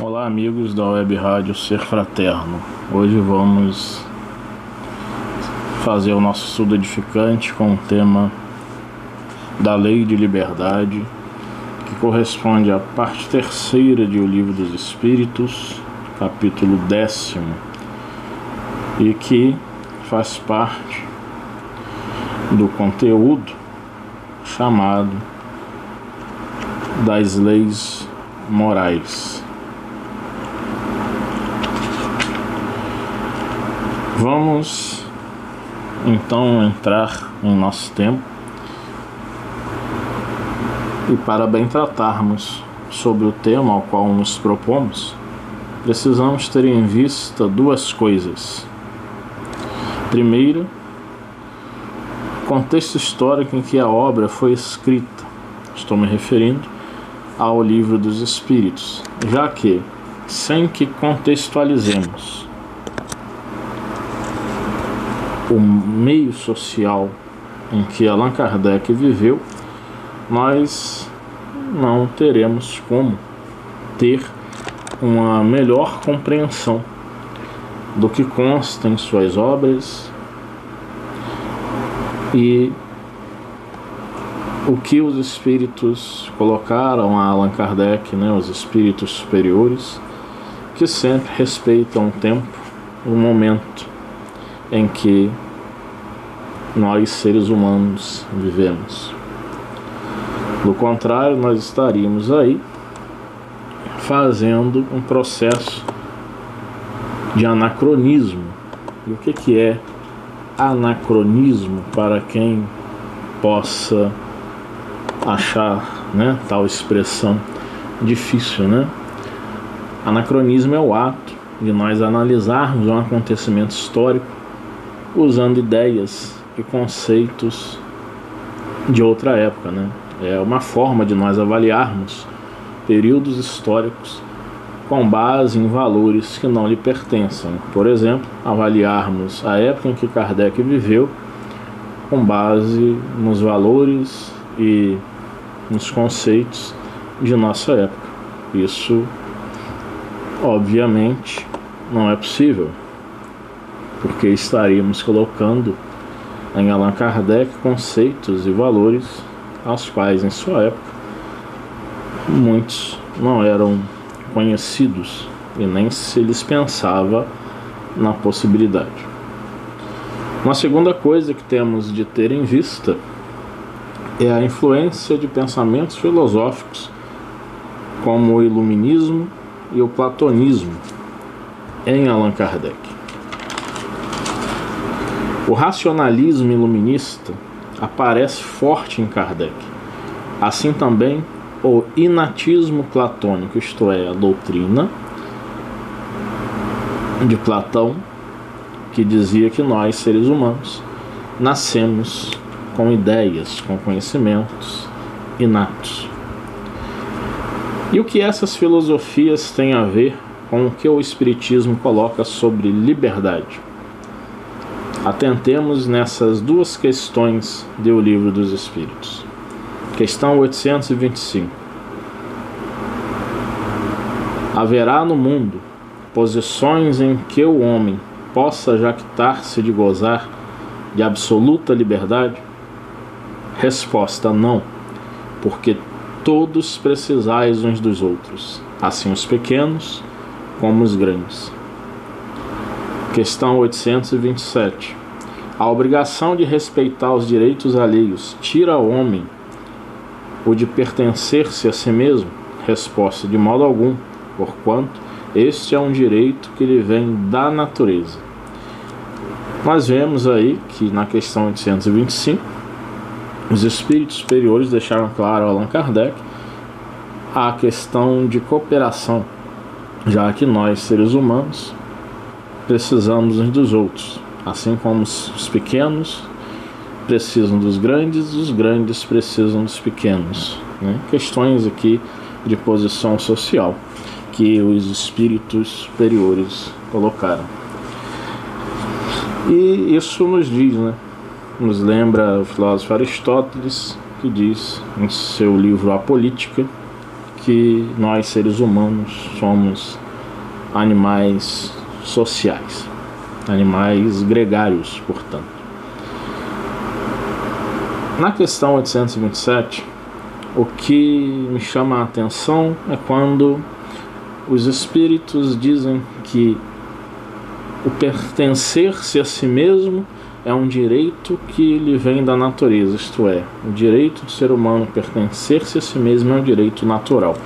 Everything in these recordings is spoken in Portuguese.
Olá, amigos da Web Rádio Ser Fraterno. Hoje vamos fazer o nosso estudo edificante com o tema da Lei de Liberdade, que corresponde à parte terceira de O Livro dos Espíritos, capítulo 10º, e que faz parte do conteúdo chamado das leis morais. Vamos então entrar em nosso tempo e, para bem tratarmos sobre o tema ao qual nos propomos, precisamos ter em vista duas coisas. Primeiro, o contexto histórico em que a obra foi escrita. Estou me referindo ao Livro dos Espíritos, já que, sem que contextualizemos o meio social em que Allan Kardec viveu, nós não teremos como ter uma melhor compreensão do que consta em suas obras e o que os espíritos colocaram a Allan Kardec, os espíritos superiores, que sempre respeitam o tempo, o momento em que nós, seres humanos, vivemos. Do contrário, nós estaríamos aí fazendo um processo de anacronismo. E o que é anacronismo, para quem possa achar tal expressão difícil, Anacronismo é o ato de nós analisarmos um acontecimento histórico usando ideias e conceitos de outra época, É uma forma de nós avaliarmos períodos históricos com base em valores que não lhe pertencem. Por exemplo, avaliarmos a época em que Kardec viveu com base nos valores e nos conceitos de nossa época. Isso, obviamente, não é possível, porque estaríamos colocando em Allan Kardec conceitos e valores aos quais, em sua época, muitos não eram conhecidos e nem se lhes pensava na possibilidade. Uma segunda coisa que temos de ter em vista é a influência de pensamentos filosóficos como o iluminismo e o platonismo em Allan Kardec. O racionalismo iluminista aparece forte em Kardec, assim também o inatismo platônico, isto é, a doutrina de Platão, que dizia que nós, seres humanos, nascemos com ideias, com conhecimentos inatos. E o que essas filosofias têm a ver com o que o Espiritismo coloca sobre liberdade? Atentemos nessas duas questões do Livro dos Espíritos. Questão 825. Haverá no mundo posições em que o homem possa jactar-se de gozar de absoluta liberdade? Resposta: não, porque todos precisais uns dos outros, assim os pequenos como os grandes. Questão 827. A obrigação de respeitar os direitos alheios tira ao homem o de pertencer-se a si mesmo? Resposta: de modo algum, porquanto este é um direito que lhe vem da natureza. Nós vemos aí que na questão 825 os espíritos superiores deixaram claro a Allan Kardec a questão de cooperação, já que nós, seres humanos, precisamos uns dos outros, assim como os pequenos precisam dos grandes, os grandes precisam dos pequenos, Questões aqui de posição social que os espíritos superiores colocaram. E isso nos diz, nos lembra o filósofo Aristóteles, que diz em seu livro A Política que nós, seres humanos, somos animais sociais, animais gregários, portanto. Na questão 827, o que me chama a atenção é quando os espíritos dizem que o pertencer-se a si mesmo é um direito que lhe vem da natureza, isto é, o direito do ser humano pertencer-se a si mesmo é um direito natural.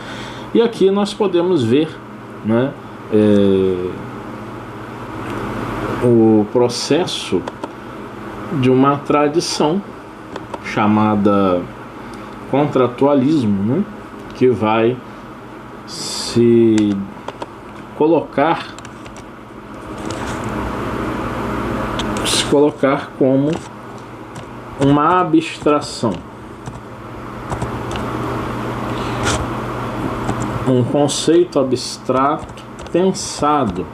E aqui nós podemos ver, né, o processo de uma tradição chamada contratualismo, né, que vai se colocar como uma abstração, um conceito abstrato pensado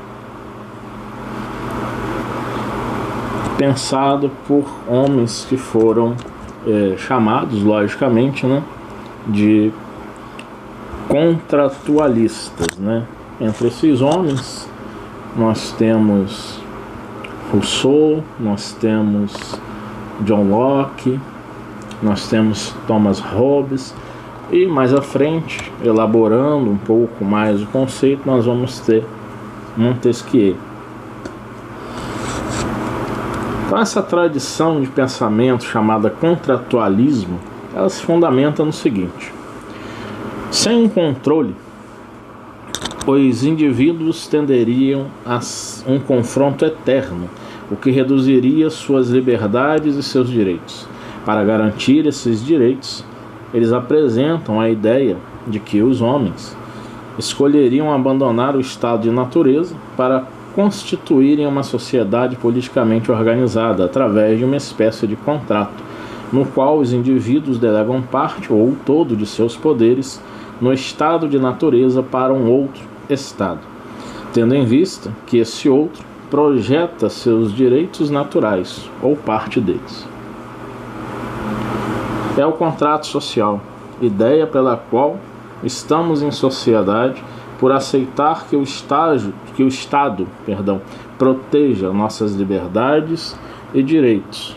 por homens que foram chamados, logicamente, né, de contratualistas, né? Entre esses homens nós temos Rousseau, nós temos John Locke, nós temos Thomas Hobbes, e mais à frente, elaborando um pouco mais o conceito, nós vamos ter Montesquieu. Então essa tradição de pensamento chamada contratualismo, ela se fundamenta no seguinte: sem um controle, os indivíduos tenderiam a um confronto eterno, o que reduziria suas liberdades e seus direitos. Para garantir esses direitos, eles apresentam a ideia de que os homens escolheriam abandonar o estado de natureza para constituírem uma sociedade politicamente organizada através de uma espécie de contrato, no qual os indivíduos delegam parte ou todo de seus poderes no estado de natureza para um outro estado, tendo em vista que esse outro projeta seus direitos naturais ou parte deles. É o contrato social, ideia pela qual estamos em sociedade por aceitar que o Estado proteja nossas liberdades e direitos,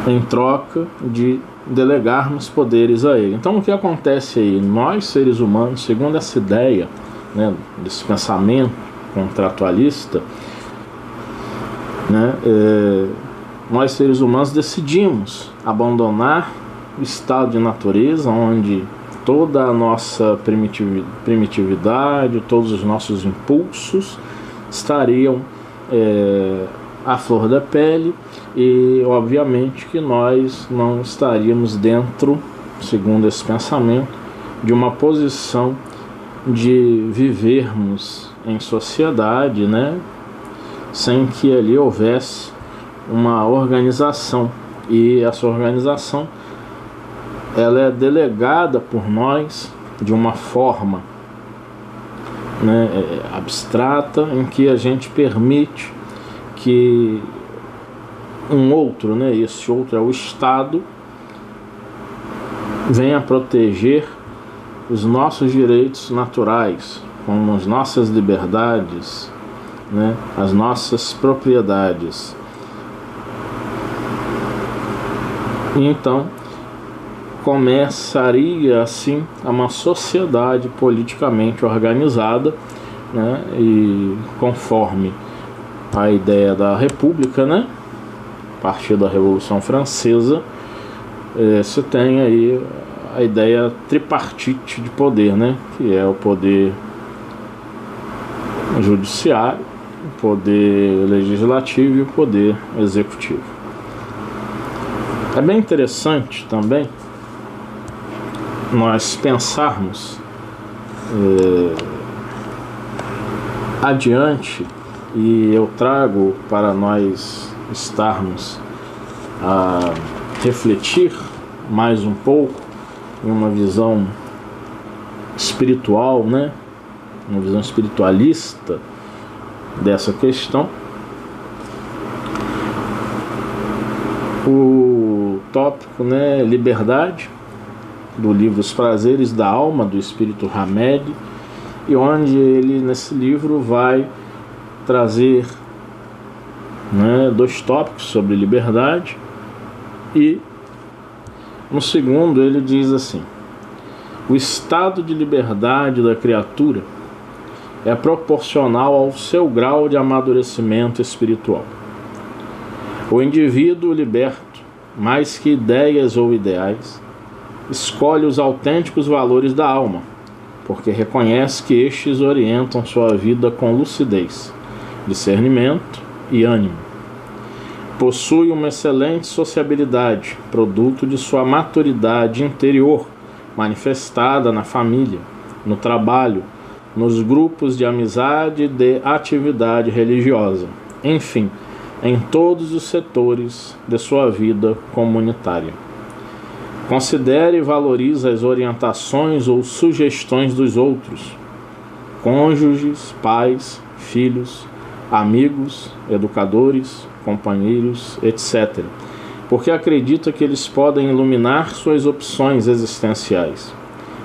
em troca de delegarmos poderes a ele. Então o que acontece aí? Nós, seres humanos, segundo essa ideia, né, desse pensamento contratualista, né, nós, seres humanos, decidimos abandonar o estado de natureza, onde toda a nossa primitividade, todos os nossos impulsos estariam à flor da pele, e obviamente que nós não estaríamos dentro, segundo esse pensamento, de uma posição de vivermos em sociedade, né, sem que ali houvesse uma organização, e essa organização ela é delegada por nós de uma forma, né, abstrata, em que a gente permite que um outro, né, esse outro é o Estado, venha proteger os nossos direitos naturais, como as nossas liberdades, né, as nossas propriedades. E então começaria assim uma sociedade politicamente organizada, né, e conforme a ideia da República, né, a partir da Revolução Francesa, você tem aí a ideia tripartite de poder, né, que é o poder judiciário, o poder legislativo e o poder executivo. É bem interessante também nós pensarmos adiante, e eu trago para nós estarmos a refletir mais um pouco em uma visão espiritual, né? Uma visão espiritualista dessa questão. O tópico, né, liberdade, do livro Os Prazeres da Alma, do espírito Hamed, e onde ele, nesse livro, vai trazer, né, 2 tópicos sobre liberdade. E no segundo ele diz assim: o estado de liberdade da criatura é proporcional ao seu grau de amadurecimento espiritual. O indivíduo liberto, mais que ideias ou ideais, escolhe os autênticos valores da alma, porque reconhece que estes orientam sua vida com lucidez, discernimento e ânimo. Possui uma excelente sociabilidade, produto de sua maturidade interior, manifestada na família, no trabalho, nos grupos de amizade e de atividade religiosa, enfim, em todos os setores de sua vida comunitária. Considere e valorize as orientações ou sugestões dos outros, cônjuges, pais, filhos, amigos, educadores, companheiros, etc., porque acredita que eles podem iluminar suas opções existenciais,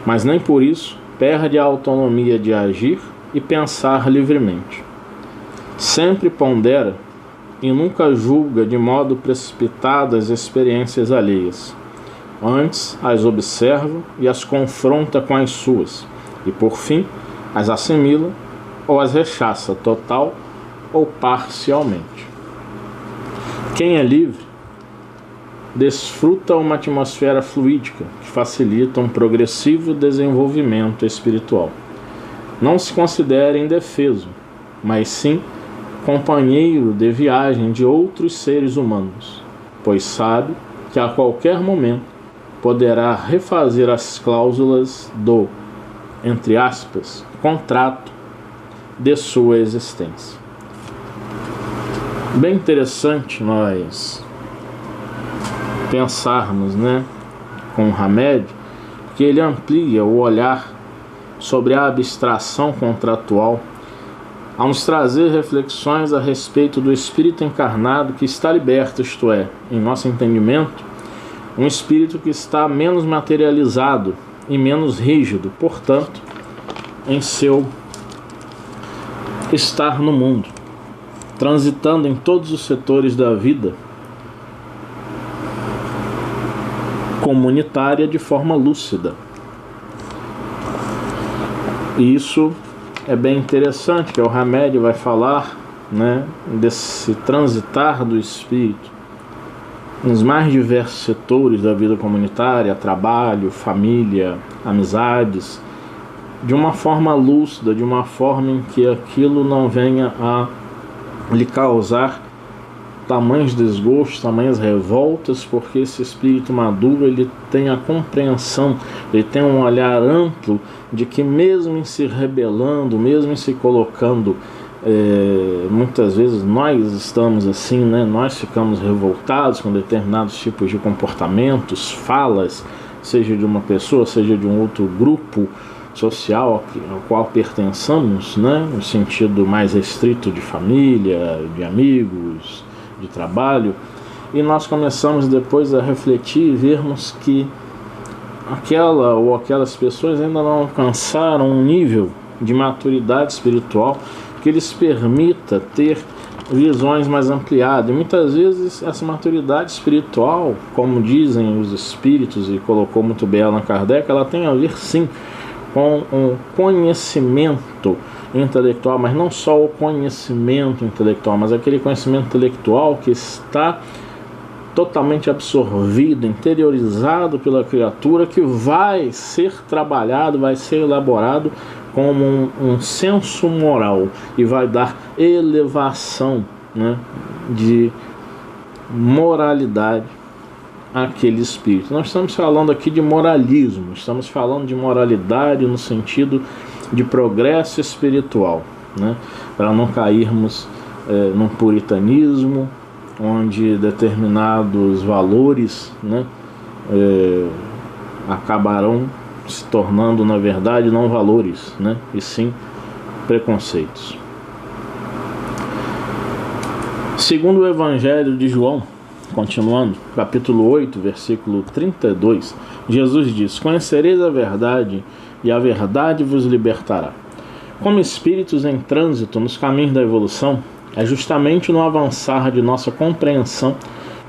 mas nem por isso perde a autonomia de agir e pensar livremente. Sempre pondera e nunca julga de modo precipitado as experiências alheias. Antes as observa e as confronta com as suas, e por fim as assimila ou as rechaça total ou parcialmente. Quem é livre desfruta uma atmosfera fluídica que facilita um progressivo desenvolvimento espiritual. Não se considera indefeso, mas sim companheiro de viagem de outros seres humanos, pois sabe que a qualquer momento poderá refazer as cláusulas do, entre aspas, contrato de sua existência. Bem interessante nós pensarmos, né, com o Hamed, que ele amplia o olhar sobre a abstração contratual ao nos trazer reflexões a respeito do espírito encarnado que está liberto, isto é, em nosso entendimento, um espírito que está menos materializado e menos rígido, portanto, em seu estar no mundo, transitando em todos os setores da vida comunitária de forma lúcida. E isso é bem interessante, que o Hamed vai falar, né, desse transitar do espírito nos mais diversos setores da vida comunitária, trabalho, família, amizades, de uma forma lúcida, de uma forma em que aquilo não venha a lhe causar tamanhos desgostos, tamanhas revoltas, porque esse espírito maduro ele tem a compreensão, ele tem um olhar amplo de que mesmo em se rebelando, mesmo em se colocando, muitas vezes nós estamos assim, né? Nós ficamos revoltados com determinados tipos de comportamentos, falas, seja de uma pessoa, seja de um outro grupo social ao qual pertençamos, né? No sentido mais restrito de família, de amigos, de trabalho, e nós começamos depois a refletir e vermos que aquela ou aquelas pessoas ainda não alcançaram um nível de maturidade espiritual que lhes permita ter visões mais ampliadas. E muitas vezes essa maturidade espiritual, como dizem os espíritos, e colocou muito bem Allan Kardec, ela tem a ver sim com um conhecimento intelectual, mas não só o conhecimento intelectual, mas aquele conhecimento intelectual que está totalmente absorvido, interiorizado pela criatura, que vai ser trabalhado, vai ser elaborado como um senso moral e vai dar elevação, né, de moralidade àquele espírito. Nós estamos falando aqui de moralismo, estamos falando de moralidade no sentido de progresso espiritual, né, para não cairmos num puritanismo onde determinados valores, né, acabarão se tornando, na verdade, não valores, né, e sim preconceitos. Segundo o Evangelho de João, Continuando, capítulo 8, versículo 32, Jesus diz: conhecereis a verdade, e a verdade vos libertará. Como espíritos em trânsito nos caminhos da evolução, é justamente no avançar de nossa compreensão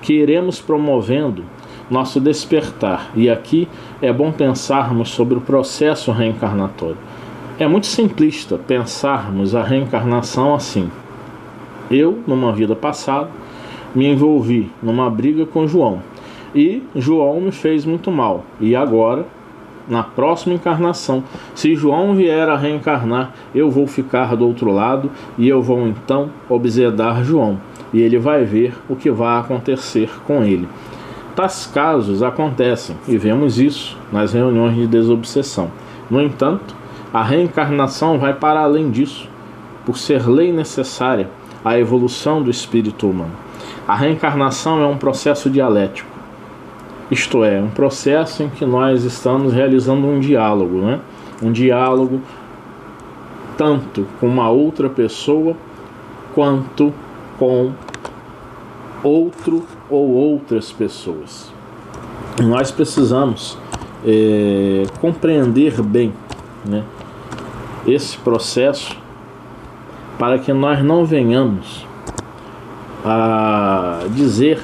que iremos promovendo nosso despertar. E aqui é bom pensarmos sobre o processo reencarnatório. É muito simplista pensarmos a reencarnação assim. Eu, numa vida passada, me envolvi numa briga com João. E João me fez muito mal. E agora, na próxima encarnação, se João vier a reencarnar, eu vou ficar do outro lado e eu vou então obsedar João. E ele vai ver o que vai acontecer com ele. Tais casos acontecem e vemos isso nas reuniões de desobsessão. No entanto, a reencarnação vai para além disso, por ser lei necessária à evolução do espírito humano. A reencarnação é um processo dialético, isto é, um processo em que nós estamos realizando um diálogo, né? Um diálogo tanto com uma outra pessoa quanto com outro ou outras pessoas. Nós precisamos compreender bem, né, esse processo para que nós não venhamos a dizer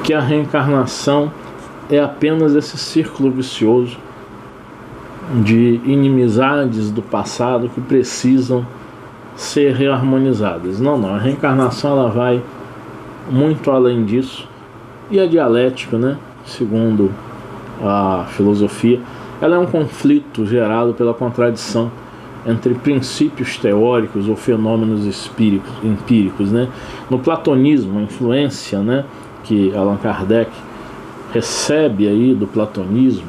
que a reencarnação é apenas esse círculo vicioso de inimizades do passado que precisam ser reharmonizadas. Não, a reencarnação ela vai muito além disso. E a dialética, né, segundo a filosofia, ela é um conflito gerado pela contradição entre princípios teóricos ou fenômenos empíricos, né? No platonismo, a influência, né, que Allan Kardec recebe aí do platonismo,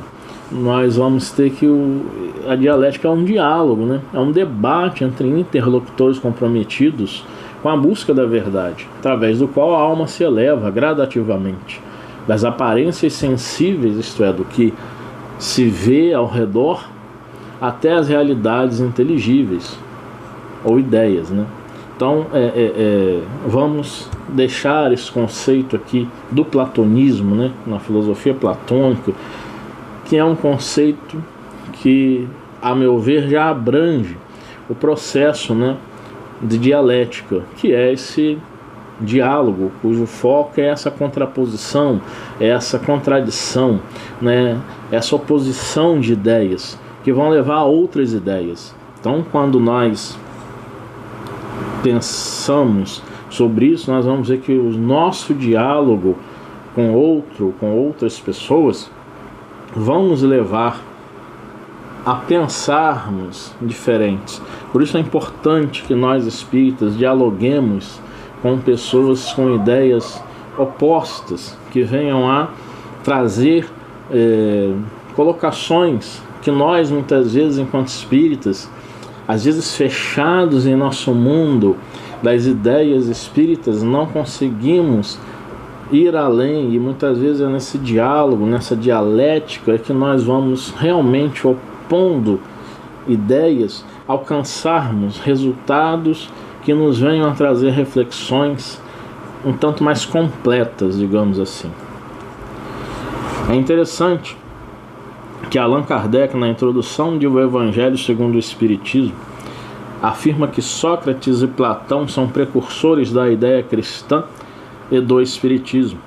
nós vamos ter que a dialética é um diálogo, né? É um debate entre interlocutores comprometidos com a busca da verdade, através do qual a alma se eleva gradativamente das aparências sensíveis, isto é, do que se vê ao redor, até as realidades inteligíveis ou ideias, né? Então, vamos deixar esse conceito aqui do platonismo, né, na filosofia platônica, que é um conceito que, a meu ver, já abrange o processo, né, de dialética, que é esse diálogo cujo foco é essa contraposição, é essa contradição, né, essa oposição de ideias que vão levar a outras ideias. Então, quando nós pensamos sobre isso, nós vamos ver que o nosso diálogo com outras pessoas vão nos levar a pensarmos diferentes. Por isso é importante que nós espíritas dialoguemos com pessoas com ideias opostas, que venham a trazer colocações que nós, muitas vezes, enquanto espíritas, às vezes fechados em nosso mundo das ideias espíritas, não conseguimos ir além, e muitas vezes é nesse diálogo, nessa dialética, é que nós vamos realmente, opondo ideias, alcançarmos resultados que nos venham a trazer reflexões um tanto mais completas, digamos assim. É interessante que Allan Kardec, na introdução de O Evangelho segundo o Espiritismo, afirma que Sócrates e Platão são precursores da ideia cristã e do Espiritismo.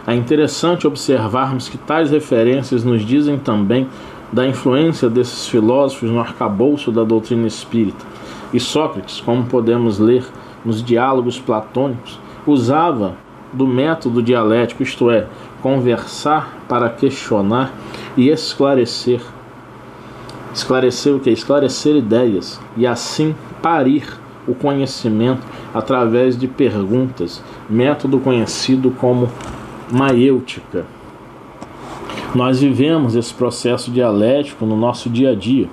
É interessante observarmos que tais referências nos dizem também da influência desses filósofos no arcabouço da doutrina espírita. E Sócrates, como podemos ler nos diálogos platônicos, usava do método dialético, isto é, conversar para questionar e esclarecer. Esclarecer o quê? Esclarecer ideias e assim parir o conhecimento através de perguntas, método conhecido como maiêutica. Nós vivemos esse processo dialético no nosso dia a dia.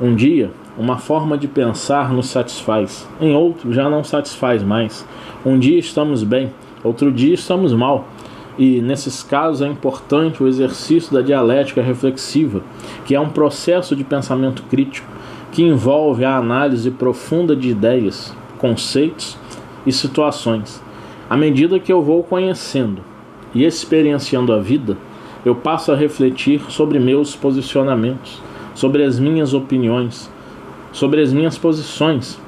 Um dia, uma forma de pensar nos satisfaz, em outro já não satisfaz mais. Um dia estamos bem, outro dia estamos mal. E nesses casos é importante o exercício da dialética reflexiva, que é um processo de pensamento crítico que envolve a análise profunda de ideias, conceitos e situações. À medida que eu vou conhecendo e experienciando a vida, eu passo a refletir sobre meus posicionamentos, sobre as minhas opiniões, sobre as minhas posições.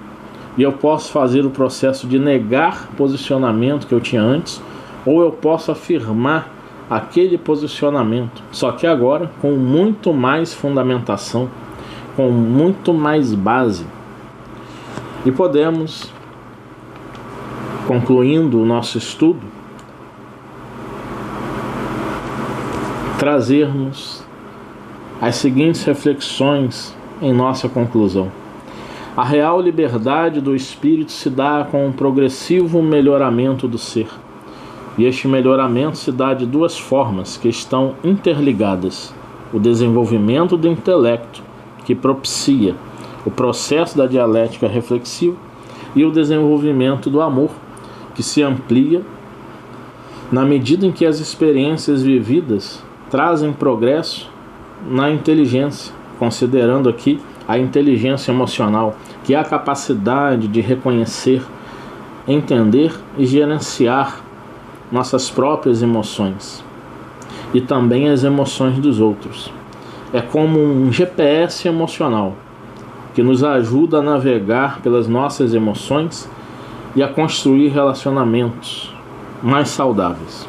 E eu posso fazer o processo de negar o posicionamento que eu tinha antes, ou eu posso afirmar aquele posicionamento, só que agora com muito mais fundamentação, com muito mais base. E podemos, concluindo o nosso estudo, trazermos as seguintes reflexões em nossa conclusão. A real liberdade do espírito se dá com um progressivo melhoramento do ser. E este melhoramento se dá de duas formas que estão interligadas: o desenvolvimento do intelecto, que propicia o processo da dialética reflexiva, e o desenvolvimento do amor, que se amplia na medida em que as experiências vividas trazem progresso na inteligência, considerando aqui a inteligência emocional, que é a capacidade de reconhecer, entender e gerenciar nossas próprias emoções e também as emoções dos outros. É como um GPS emocional que nos ajuda a navegar pelas nossas emoções e a construir relacionamentos mais saudáveis.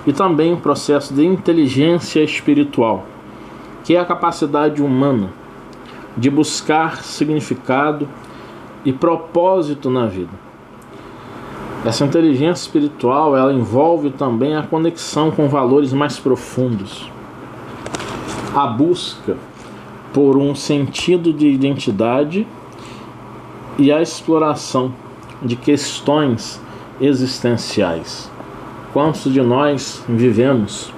E também o processo de inteligência espiritual, que é a capacidade humana de buscar significado e propósito na vida. Essa inteligência espiritual, ela envolve também a conexão com valores mais profundos, a busca por um sentido de identidade e a exploração de questões existenciais. Quantos de nós vivemos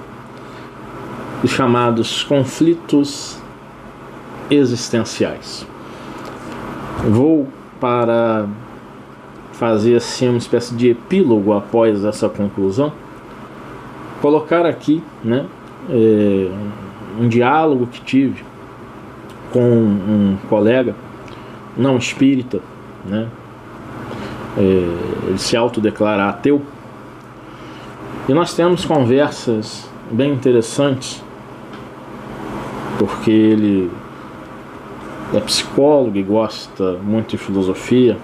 os chamados conflitos existenciais? Vou, para fazer assim uma espécie de epílogo após essa conclusão, colocar aqui, um diálogo que tive com um colega não espírita, ele se autodeclara ateu, e nós temos conversas bem interessantes, porque ele é psicólogo e gosta muito de filosofia,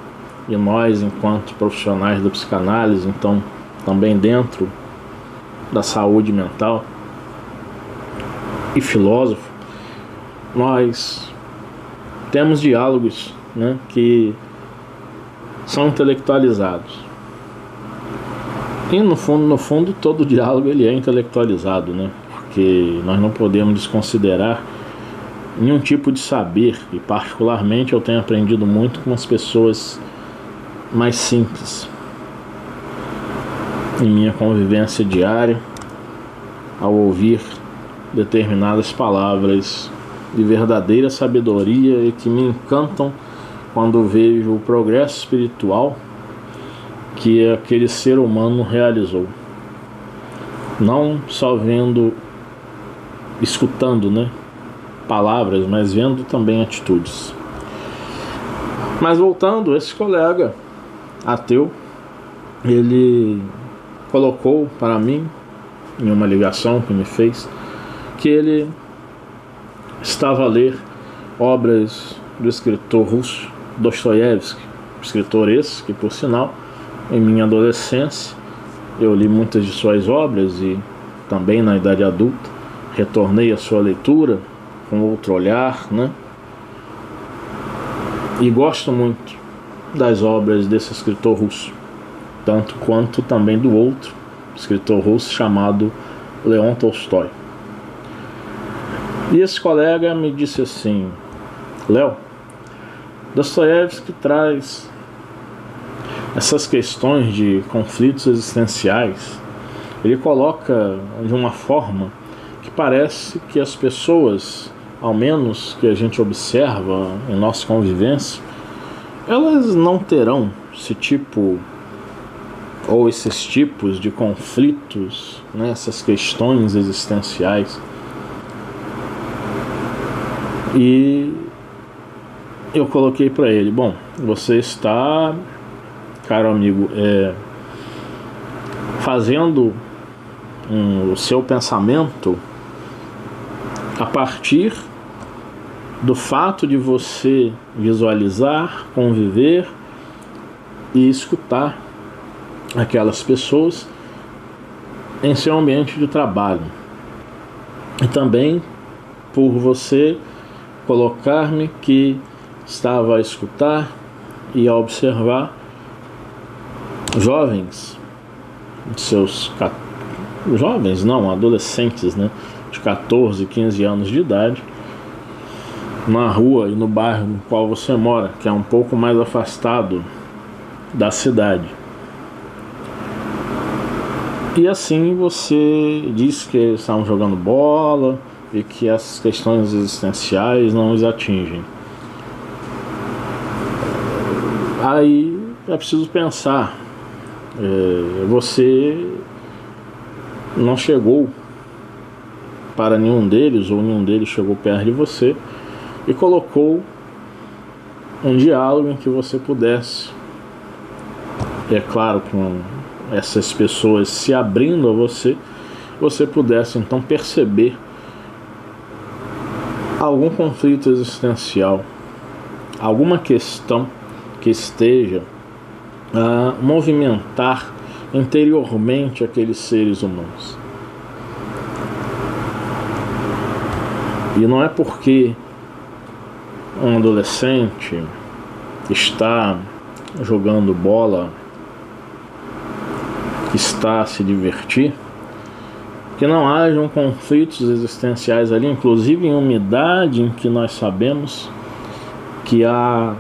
e nós, enquanto profissionais da psicanálise, então também dentro da saúde mental e filósofo, nós temos diálogos, que são intelectualizados. E no fundo todo diálogo ele é intelectualizado, porque nós não podemos desconsiderar nenhum tipo de saber, e particularmente eu tenho aprendido muito com as pessoas mais simples em minha convivência diária, ao ouvir determinadas palavras de verdadeira sabedoria e que me encantam quando vejo o progresso espiritual que aquele ser humano realizou. Não só escutando, palavras, mas vendo também atitudes. Mas voltando, esse colega ateu, ele colocou para mim, em uma ligação que me fez, que ele estava a ler obras do escritor russo Dostoiévski, escritor esse que, por sinal, em minha adolescência eu li muitas de suas obras, e também na idade adulta retornei à sua leitura com outro olhar, e gosto muito das obras desse escritor russo, tanto quanto também do outro escritor russo chamado Leon Tolstói. E esse colega me disse assim: Léo, Dostoiévski traz essas questões de conflitos existenciais, ele coloca de uma forma que parece que as pessoas, ao menos que a gente observa em nossa convivência, elas não terão esse tipo ou esses tipos de conflitos, essas questões existenciais. E eu coloquei para ele: bom, você está caro amigo, fazendo o seu pensamento a partir do fato de você visualizar, conviver e escutar aquelas pessoas em seu ambiente de trabalho. E também por você colocar-me que estava a escutar e a observar adolescentes, né, de 14, 15 anos de idade, na rua e no bairro no qual você mora, que é um pouco mais afastado da cidade. E assim você diz que eles estavam jogando bola e que as questões existenciais não os atingem. Aí é preciso pensar, você não chegou para nenhum deles, ou nenhum deles chegou perto de você e colocou um diálogo em que você pudesse, é claro, com essas pessoas se abrindo a você pudesse então perceber algum conflito existencial, alguma questão que esteja a movimentar interiormente aqueles seres humanos. E não é porque um adolescente está jogando bola, está a se divertir, que não hajam conflitos existenciais ali, inclusive em uma idade em que nós sabemos que há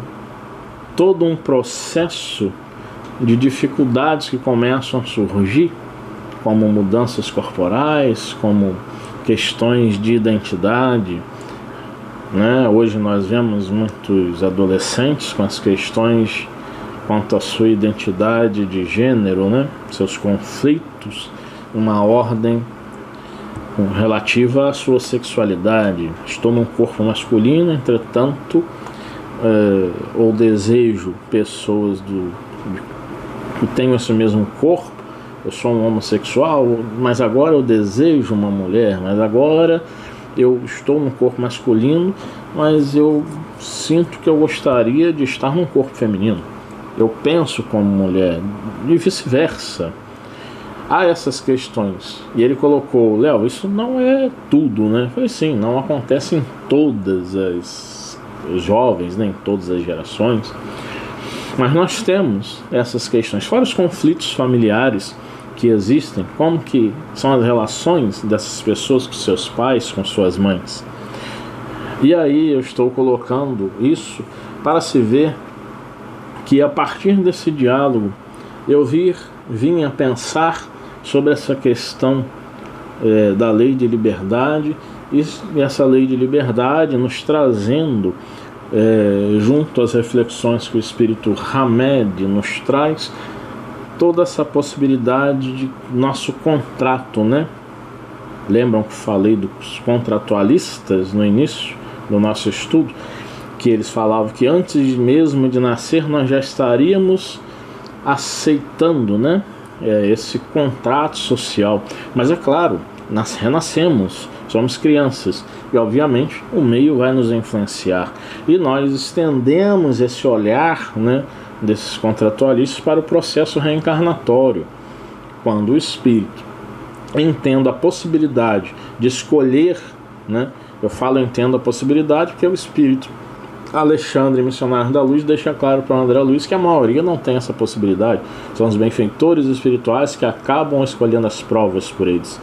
todo um processo de dificuldades que começam a surgir, como mudanças corporais, como questões de identidade, né? Hoje nós vemos muitos adolescentes com as questões quanto à sua identidade de gênero, né? Seus conflitos, uma ordem relativa à sua sexualidade. Estou num corpo masculino, entretanto, ou desejo pessoas que tenham esse mesmo corpo. Eu sou um homossexual, mas agora eu desejo uma mulher, mas agora eu estou num corpo masculino, mas eu sinto que eu gostaria de estar num corpo feminino. Eu penso como mulher, e vice-versa. Há essas questões. E ele colocou, Léo, isso não é tudo, né? Eu falei, sim, não acontece em todas as jovens, nem em todas as gerações. Mas nós temos essas questões, fora os conflitos familiares que existem, como que são as relações dessas pessoas com seus pais, com suas mães. E aí eu estou colocando isso para se ver que a partir desse diálogo eu vim a pensar sobre essa questão da lei de liberdade, e essa lei de liberdade nos trazendo junto às reflexões que o espírito Hamed nos traz, toda essa possibilidade de nosso contrato, né? Lembram que falei dos contratualistas no início do nosso estudo, que eles falavam que antes mesmo de nascer nós já estaríamos aceitando, né? Esse contrato social. Mas é claro, nós renascemos, somos crianças e obviamente o meio vai nos influenciar, e nós estendemos esse olhar, né, desses contratualistas para o processo reencarnatório, quando o espírito entenda a possibilidade de escolher, né? Eu falo entendo a possibilidade porque o espírito Alexandre, missionário da luz, deixa claro para o André Luiz que a maioria não tem essa possibilidade. São os benfeitores espirituais que acabam escolhendo as provas por eles.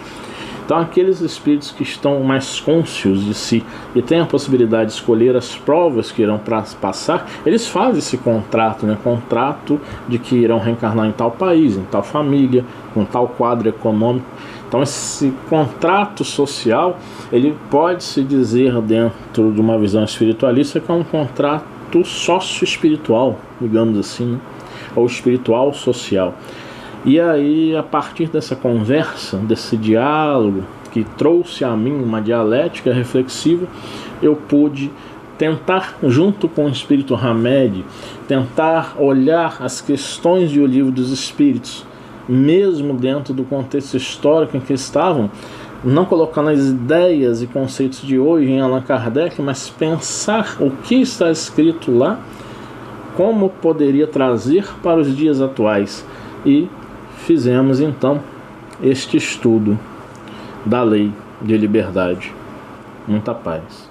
Então aqueles espíritos que estão mais cônscios de si e têm a possibilidade de escolher as provas que irão passar, eles fazem esse contrato, né? Contrato de que irão reencarnar em tal país, em tal família, com tal quadro econômico. Então esse contrato social, ele pode se dizer dentro de uma visão espiritualista que é um contrato sócio-espiritual, digamos assim, ou espiritual social. E aí, a partir dessa conversa, desse diálogo que trouxe a mim uma dialética reflexiva, eu pude tentar, junto com o Espírito Hamed, tentar olhar as questões do Livro dos Espíritos, mesmo dentro do contexto histórico em que estavam, não colocando as ideias e conceitos de hoje em Allan Kardec, mas pensar o que está escrito lá, como poderia trazer para os dias atuais. E fizemos então este estudo da Lei de Liberdade. Muita paz.